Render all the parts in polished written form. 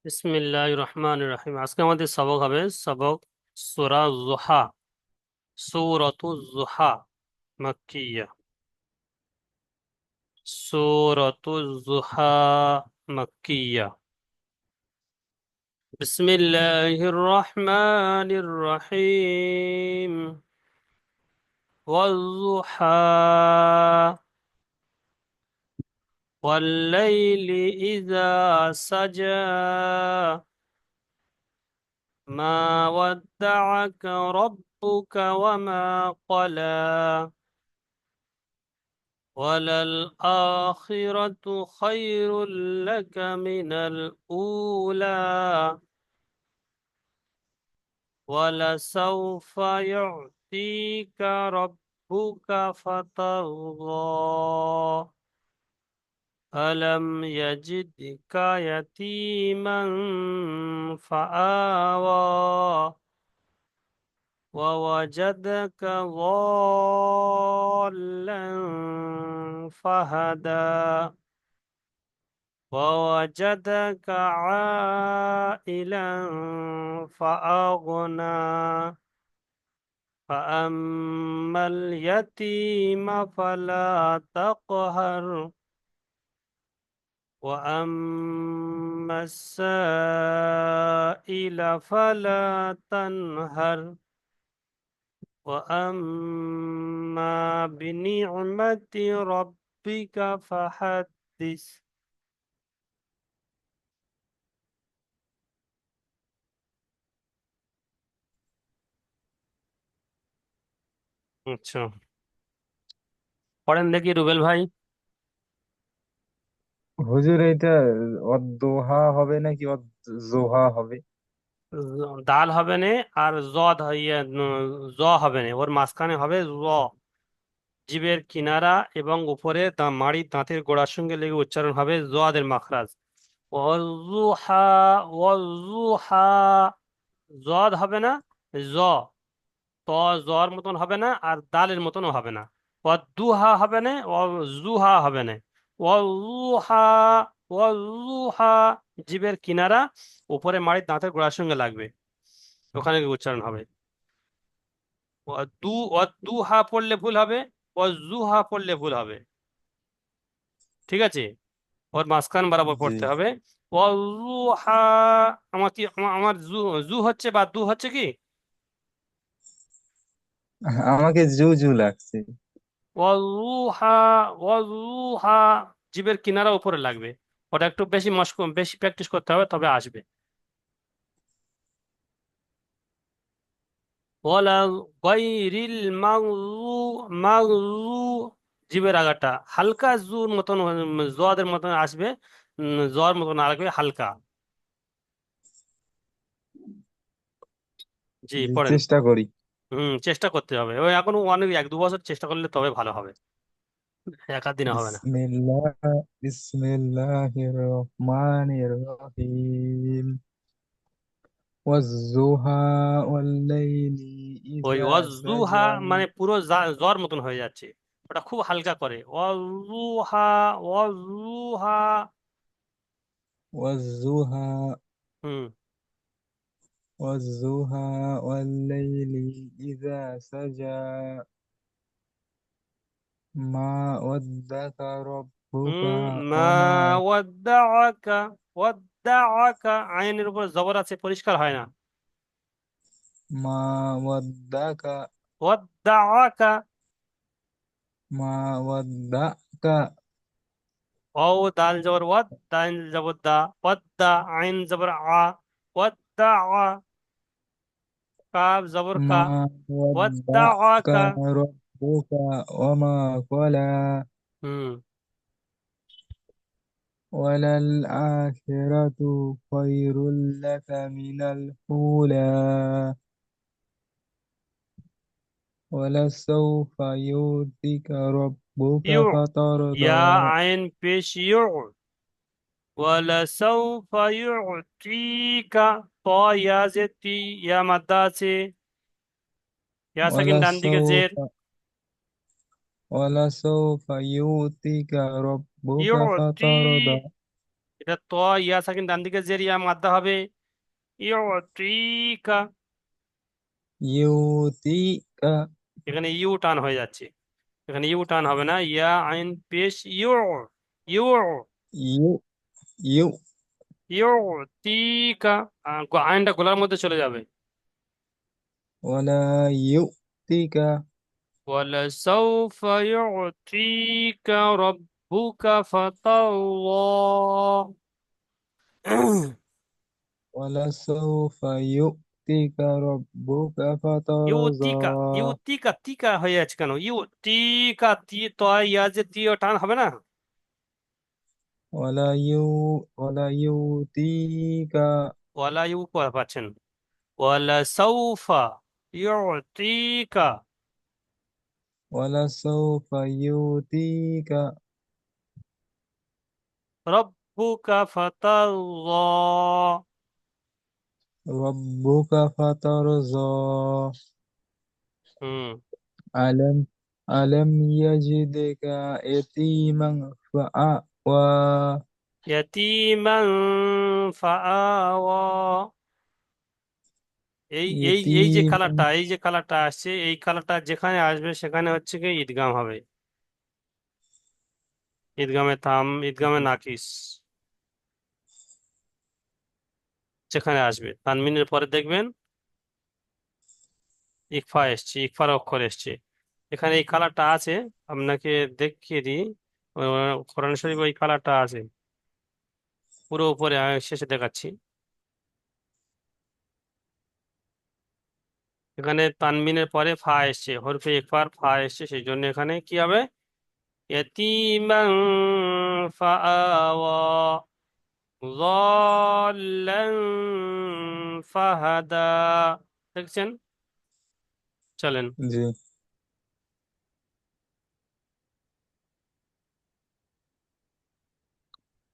বিসমিল্লাহির রহমানির রহিম। আজকে আমাদের সবক হবে সবক সূরা যুহা। সূরাতুজ যুহা মাক্কিয়া। সূরাতুজ যুহা মাক্কিয়া। বিসমিল্লাহির রহমানির রহিম। ওয়াজ-যুহা ওয়াল-লাইলি ইযা সাজা মা ওয়াদ্দা'আকা রাব্বুকা ওয়া মা ক্বালা وللآخرة خير لك من الأولى ولسوف يعطيك ربك فترضى ألم يجدك يتيما فآوى ووجدك ضالا فهدى ووجدك عائلا فأغنى فأما اليتيم فلا تقهر وأما السائل فلا تنهر وأما بنعمة ربك فحدث। আচ্ছা, পড়েন দেখি রুবেল ভাই। হুজুর, এটা অদ্দোহা হবে নাকি অদ্জোহা হবে? দাল হবে না, আর জ হবে না, ওর মাঝখানে হবে জ। জিভের কিনারা এবং উপরে মাড়ির দাঁতের গোড়ার সঙ্গে লেগে উচ্চারণ হবে জদের মাখরাজ। ওয়াজুহা। ওয়াজুহা। জদ হবে না, জ। ত জর মতন হবে না, আর দালের মতনও হবে না। ওয়াদুহা হবে না, ওয়াজুহা হবে না। ওয়াজুহা। ওয়াজুহা। জিভের কিনারা উপরে মাড়ির দাঁতের গোড়ার সঙ্গে লাগবে, ওখানে গিয়ে উচ্চারণ হবে। ওয়াদুহা পড়লে ভুল হবে, ওয়াজুহা পড়লে ভুল হবে। ঠিক আছে, ওর মাঝখান বরাবর জি। পড়তে হবে। ওয়াজুহা। আমার কি আমার জু জু হচ্ছে বা দু হচ্ছে কি? আমাকে জু জু লাগছে। ওয়াজুহা। ওয়াজুহা। জিভের কিনারা উপরে লাগবে। ওটা একটু বেশি মস্ক বেশি প্র্যাকটিস করতে হবে, তবে আসবে। ওয়ালা গায়রিল মাগজু। জিভের আগাটা হালকা জুর মতন, জোয়াদের মতন আসবে। জোয়ার মতন আসবে হালকা। জি, জি, পড়েন। চেষ্টা করি। চেষ্টা করতে হবে, ওই এখন অনেক 1-2 বছর চেষ্টা করলে তবে ভালো হবে, এক আধ দিনে হবে না। বিসমিল্লাহির রহমানির রহিম। ওয়াজ-যুহা ওয়াল-লাইলি ওই ইযা অজুহা সাজা। মানে পুরো জ্বর মতন হয়ে যাচ্ছে, ওটা খুব হালকা করে। অজুহা। অজুহা। ওয়াজ-যুহা হুম। ওয়াজ-যুহা ওয়াল-লাইলি ইযা সাজা মা ওয়াদ্দাকা রব্বুকা মা ওয়া মা ওয়াদ্দাআকা। ওয়াদ্দাআকা আইনের উপর জবর আছে, পরিষ্কার হয় না। মা ওয়াদ্দাকা ওয়াদ্দাআকা। মা ওয়াদ্দাকা ও দাল জবর ওয়াদ, দাল জবর দা। ওয়াদ্দা আইন জবর আ। ওয়াদ্দা। কাব জবর কা। মা ওয়াদ্দাকা ওয়াদ্দাআকা। রব্বুকা ওয়া মা ক্বালা হুম। ওয়ালাল আখিরাতু খায়রুল লাকা মিনাল উলা ওয়ালাসাউফা ইউতিকা রব্বুকা ইউ। ফাতারদা ইয়া আইন পেশ ইউ। ولسوف يعطيك ط ইয়া জেতি ইয়া মাদ্দা আছে, ইয়া সাকিন ডান দিকে জের। ওয়ালাসাউফা ওয়ালাসাউফা ইউতিকা রব্বুকা ইউতি। ফাতারদা এটা ত, ইয়া সাকিন ডান দিকে জের, ইয়া মাদ্দা হবে ইউতিকা। ইউতিকা। এখানে ইউ টান হয়ে যাচ্ছে, এখানে ইউ টান হবে না, ইয়া আইন পেশ ইউ, ইউ, ইউ ইউ ইউতিকা। আইনটা গলার মধ্যে চলে যাবে। ওয়ালা ইউতিকা। ولسوف يعطيك ربك فترضى. ওয়ালা সৌফা ইউতিকা রব্বুকা ফাতারযা। ইউতিকা, ইউতিকা তিকা হয়ে আছে কেন? ইউতিকা তি তো ইয়া যে তি ও টান হবে না? ওয়ালা ইউ ওয়ালা ইউতিকা। ওয়ালা ইউ পাচ্ছেন। ওয়ালা সৌফা ইউতিকা ওয়ালা সৌফা ইউতিকা রব্বুকা ফাতারদা। রব্বুকা ফাতারযা। হুম। আলম আলম ইয়াজিদকা ইয়াতীমান ফাআওয়া। ইয়াতীমান ফাআওয়া। এই এই এই যে ইয়াতীমান। কালারটা, এই যে কালারটা আসছে, এই কালারটা যেখানে আসবে সেখানে হচ্ছে কি ঈদগাম হবে, ঈদগামে তাম, ঈদগামে নাকিস যেখানে আসবে। তানমিনের পরে দেখবেন ইকফা এসছে, ইকফার অক্ষর এসছে, এখানে এই কালারটা আছে। আপনাকে দেখিয়ে দিই, কোরআন শরীফ ওই কালারটা আছে পুরো উপরে, শেষে দেখাচ্ছি। এখানে তানমিনের পরে ফা এসছে, হরফে ইকফার ফা এসছে, সেই জন্য এখানে কি হবে, ইয়াতীমান ফাআওয়া, ضالا ফাহাদা। দেখছেন? চলেন। জি।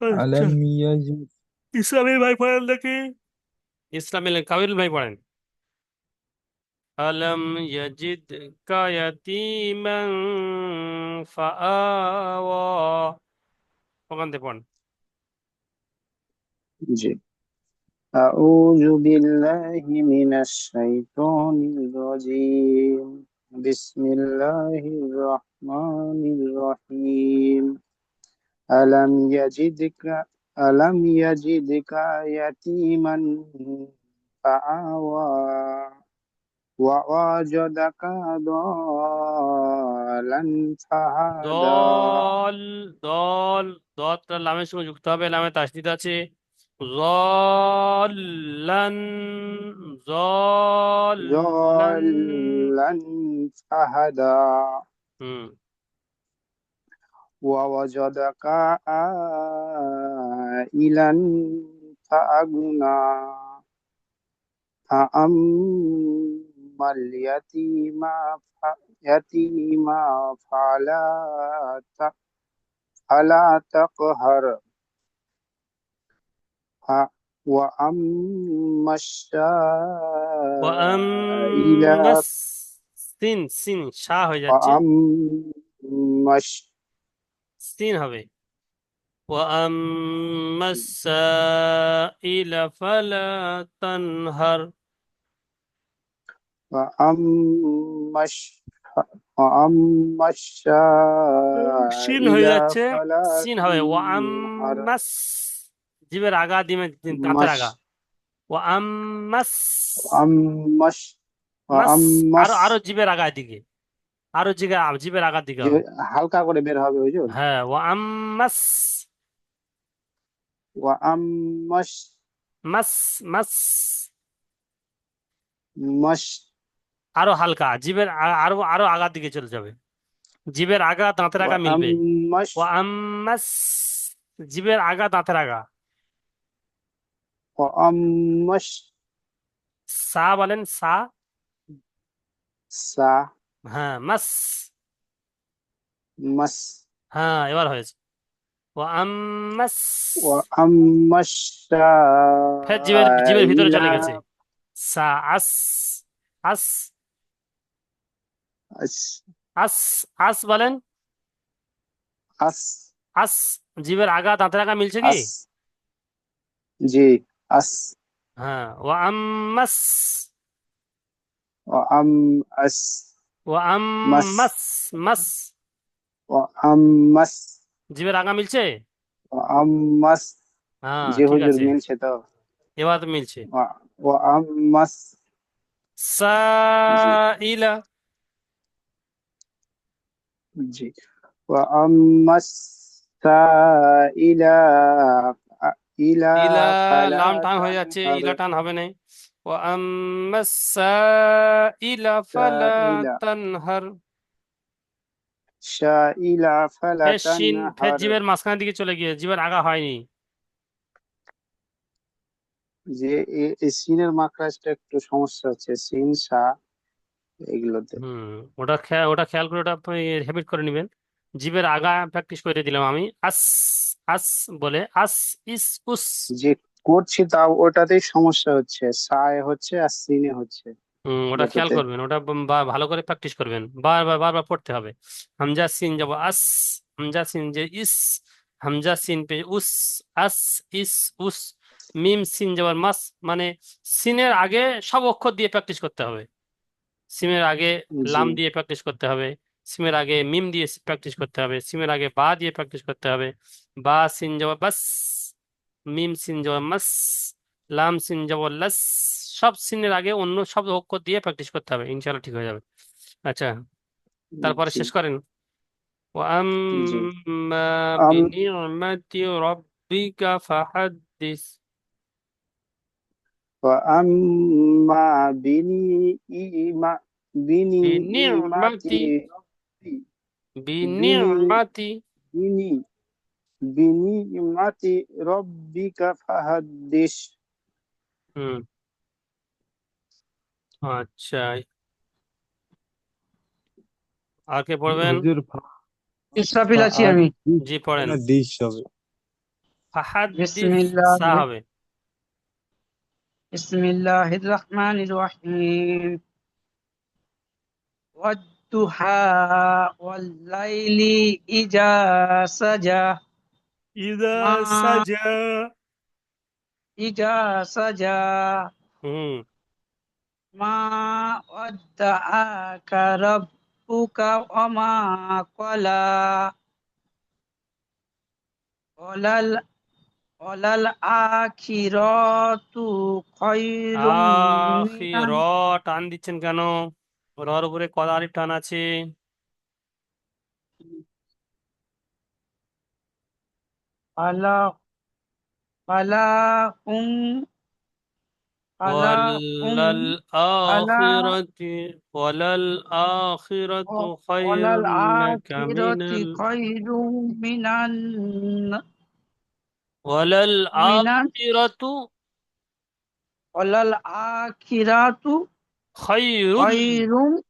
আচ্ছা, আলম ইয়াজিদ। ইসলামের ভাই পড়েন দেখি, ইসলামের কাবিল ভাই পড়েন। আলম ইয়াজিদ কা ইয়াতীমান ফাআওয়া, ওখান থেকে পড়েন। জি। أعوذ بالله من الشيطان الرجيم. بسم الله الرحمن الرحيم. ألم يجدك ألم يجدك يتيما فآوى ووجدك ضالا فهدى. দল, দল, দলটা লামের সঙ্গে যুক্ত হবে, লামে তাসদিদ আছে। জল্লান, জল্লান। ضالا فهدى হুম। ووجدك عائلا فأغنى فأما اليتيم فلا تقهر وأما السائل ওয়াম্মাস, সিন, সিন শা হয়ে যাচ্ছে, وأما সিন হবে। ওয়াম্মাস সাইলা ফালা তানহার। وأما وأما সিন হয়ে السائل যাচ্ছে, فلا সিন হবে। تنهر. ওয়াম্মাস, জিবের আগা দিমে, দাঁতের مش আগা। ওয়াম্মাস, وأما মাস, وأما আরো আরো জিবের আগার দিকে, আরো জিবের আগার দিকে যে হবে। হালকা করে বের হবে হুজুর। হ্যাঁ, ওয়াম্মাস, وأما মাস, মাস, مش আরো হালকা জিবের আরো আরো আগার দিকে চলে যাবে, জিবের আগা দাঁতের আগা মিলবে। وأما ওয়াম্মাস, জিবের আগা দাঁতের আগা। وأما সা বলেন, সা। সা হ্যাঁ, মাস। মাস হ্যাঁ, এবার হয়েছে। ওয়াম্মাস, وأما ফের জিবের জিবের ভিতরে السائل চলে গেছে। সা, আস, আস, أس আস, আস বলেন। أس আস, জিবের আগা দাঁতের আগা মিলছে কি? أس জি। আস। হ্যাঁ, ওয়া আম্মাস, ও আম আস। ওয়া মাস। আম্মাস, মাস, ও মাস। জিভের আগা মিলছে? ও মাস। হ্যাঁ, জি ঠিক হুজুর, আছে, মিলছে তো। এবার তো মিলছে। ও ও মাস। জি। সাইলা, জি। ও মাস ইলা ইলা ইলা, ফালা লাম টান হয়ে যাচ্ছে, তানহার। ইলা টান হবে না। ওয়া আম্মাস সাইলা ফালা ইলা তানহার। ইলা ফালা ফের শিন, ফের তানহার। জিভের মাঝখানের দিকে চলে গিয়ে, জিভের আগা হয়নি। যে এই সিনের মাকড়াজটা একটু সমস্যা হচ্ছে, সিন সা এগুলোতে। হুম, ওটা খেয়াল করে, ওটা হ্যাবিট করে নেবেন। জিভের আগা প্র্যাকটিস করে দিলাম আমি, আস, আস বলে, আস, ইস, উস। যে করছি তাও ওটাতেই সমস্যা হচ্ছে, সায় হচ্ছে আর সিনে হচ্ছে ওটা খেয়াল দুটোতে। করবেন, ওটা ভালো করে প্র্যাকটিস করবেন, বারবার বারবার পড়তে হবে। হামজা সিন যাব আস, হামজা সিন যে ইস, হামজা সিন পে উস, আস, ইস, উস। মিম সিন যাবার মাস, মানে সিনের আগে সব অক্ষর দিয়ে প্র্যাকটিস করতে হবে। সিমের আগে জি। লাম দিয়ে প্র্যাকটিস করতে হবে, সিমের আগে মিম দিয়ে প্র্যাকটিস করতে হবে, সিমের আগে বা দিয়ে প্র্যাকটিস করতে হবে। বা সিন জবর বাস, মিম সিন জবর মাস, লাম সিন জবর লাস। সব সিনের আগে অন্য সব অক্ষর দিয়ে প্র্যাকটিস করতে হবে, ইনশাআল্লাহ ঠিক হয়ে যাবে। আচ্ছা, তারপরে জি। শেষ করেন। জি। وأما আম بنعمة ربك فحدث। আম্মা ইমা বিনি بنعمة، ইমাতি রব্বি বিনি بنعمة। বিনি বিনি ইমাতি রব্বিকা ফাহাদ্দিস। হুম, আচ্ছা, আর কে পড়বেন? হুজুর ইসরাফিল আছি আমি। ফাহাদিস জি হবে পড়েন। না দিস হবে? ফাহাদ্দিস, বিসমিল্লাহ, সা হবে। বিসমিল্লাহির রহমানির রহিম। ওয়াদ্দুহা ওয়াল লাইলি ইজা সাজা। ইদা মা সাজা। ইজা সাজা। হুম, মা ওয়াদ্দাআকা রাব্বুকা ওয়া মা ক্বালা। ওয়ালাল ওয়ালাল আখিরাতু খায়রুম আখির, মিনাল টান দিচ্ছেন কেন? রর উপরে কদ আলিফ টান আছে। ফালা ফালাহুম ফালাহুম ওয়ালাল ফালা আখিরাতি, ওয়ালাল আখিরাতু ওয়ালাল খায়রুম লাকা আখিরাতি মিনাল, খায়রুম মিনান ওয়ালাল মিনান আখিরাতু ওয়ালাল আখিরাতু খায়রুল, খায়রুম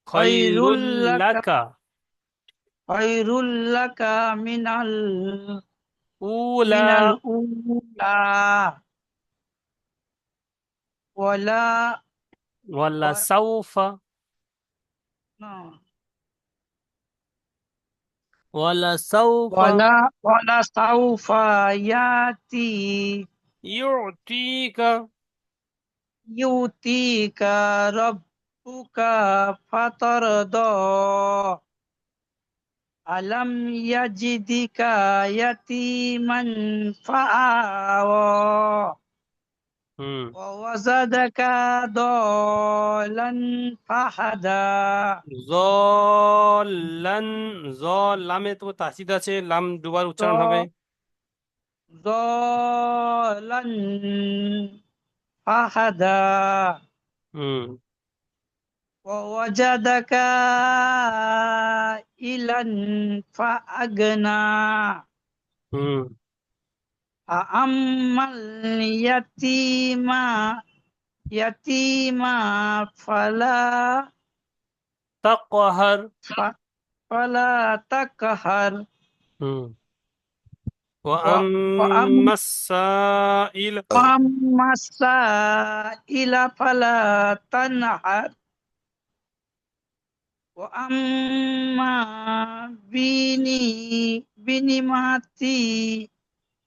খায়রুল খায়রুল লাকা লাকা, খায়রুল লাকা উলা, মিনাল উলা ওয়ালা ওয়ালা ওয়া- সাউফা, না, ওয়ালা সাউফা ওয়ালা সাউফা ইয়াতি ইউতিকা। ইউতিকা রব্বুকা ফাতারদা। আলাম ইয়াজিদিকা ইয়াতীমান ফাআওয়া হুম, ওয়া ওয়াজাদাকা দালান ফাহাদা। জলান, জল, লামে তো তাসদিদ আছে, লাম দুবার উচ্চারণ হবে। দালান ফাহাদা হুম, ওয়া ওয়াজাদাকা ইলান ফাআগনা। হুম, আম্মাল ইয়াতীমা ইয়াতীমা ফালা তাকহার। ফা- ফালা তাকহার হুম, ওয়া وأما السائل আম্মা সাইলা ফালা তানহার ওয়া আম্মা বিনি বিনিমাতি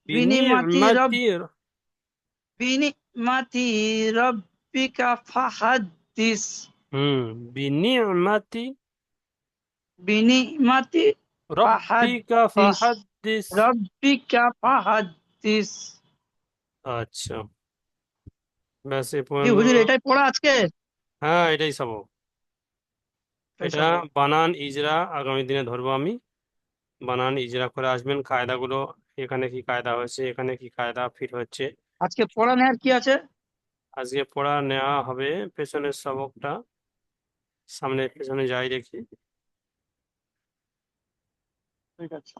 বিনিমাতি بنعمة বিনিমাতি রব্বিকা ফাহাদ্দিস। বিনিমাতি বিনিমাতি রব্বিকা ফাহাদ্দিস। ফাহাদ্দিস। রব্বিকা ফাহাদ্দিস। আচ্ছা, ব্যাস এ কি পর্যন্ত। হুজুর এটাই পড়া আজকে? হ্যাঁ, এটাই সবক। এটাই এটা সবক। বানান ইজরা আগামী দিনে ধরবো আমি। বানান ইজরা করে আসবেন, কায়দাগুলো এখানে কি কায়দা হয়েছে, এখানে কি কায়দা ফিট হচ্ছে। আজকে পড়া নেওয়ার কি আছে? আজকে পড়া নেওয়া হবে পেছনের সবকটা, সামনে পেছনে যাই দেখি। ঠিক আছে।